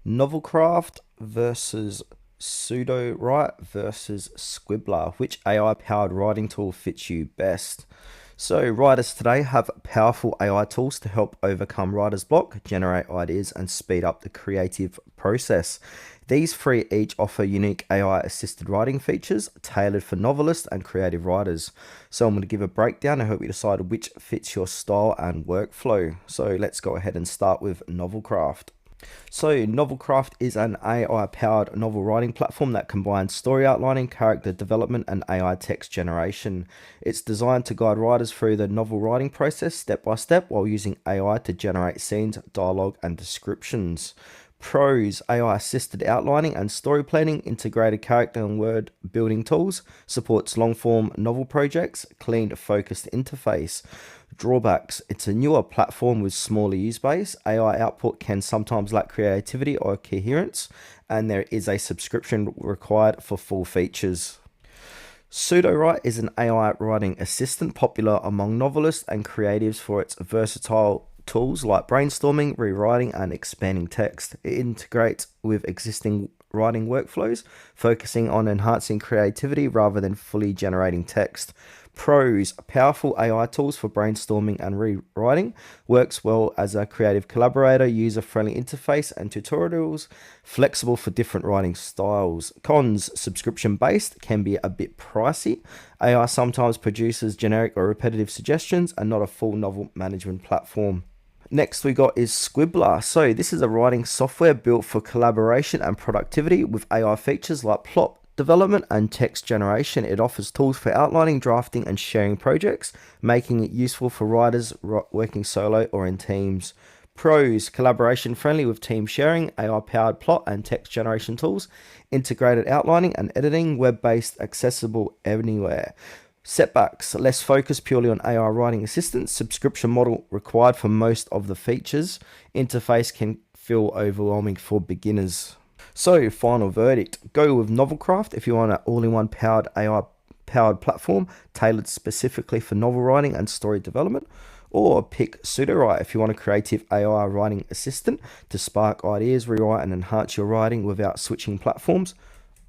NovelCraft versus Sudowrite versus Squibler. Which AI powered writing tool fits you best? So, writers today have powerful AI tools to help overcome writer's block, generate ideas, and speed up the creative process. These three each offer unique AI assisted writing features tailored for novelists and creative writers. So, I'm going to give a breakdown to help you decide which fits your style and workflow. So, let's go ahead and start with NovelCraft. So, NovelCraft is an AI-powered novel writing platform that combines story outlining, character development, and AI text generation. It's designed to guide writers through the novel writing process step by step while using AI to generate scenes, dialogue, and descriptions. Pros: AI assisted outlining and story planning, integrated character and word building tools, supports long form novel projects, clean, focused interface. Drawbacks: it's a newer platform with smaller user base, AI output can sometimes lack creativity or coherence, and there is a subscription required for full features. Sudowrite is an AI writing assistant popular among novelists and creatives for its versatile tools like brainstorming, rewriting, and expanding text. It integrates with existing writing workflows, focusing on enhancing creativity rather than fully generating text. Pros: powerful AI tools for brainstorming and rewriting, works well as a creative collaborator, user-friendly interface and tutorials, flexible for different writing styles. Cons: subscription-based, can be a bit pricey. AI sometimes produces generic or repetitive suggestions and not a full novel management platform. Next we got is Squibler. So this is a writing software built for collaboration and productivity with AI features like plot development and text generation. It offers tools for outlining, drafting, and sharing projects, making it useful for writers working solo or in teams. Pros: collaboration friendly with team sharing, AI powered plot and text generation tools, integrated outlining and editing, web based, accessible anywhere. Setbacks: less focus purely on AI writing assistance, subscription model required for most of the features, interface can feel overwhelming for beginners. So, final verdict: go with NovelCraft if you want an all-in-one powered AI powered platform tailored specifically for novel writing and story development, or pick Sudowrite if you want a creative AI writing assistant to spark ideas, rewrite, and enhance your writing without switching platforms.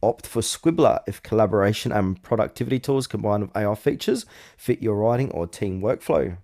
Opt for Squibler if collaboration and productivity tools combined with AI features fit your writing or team workflow.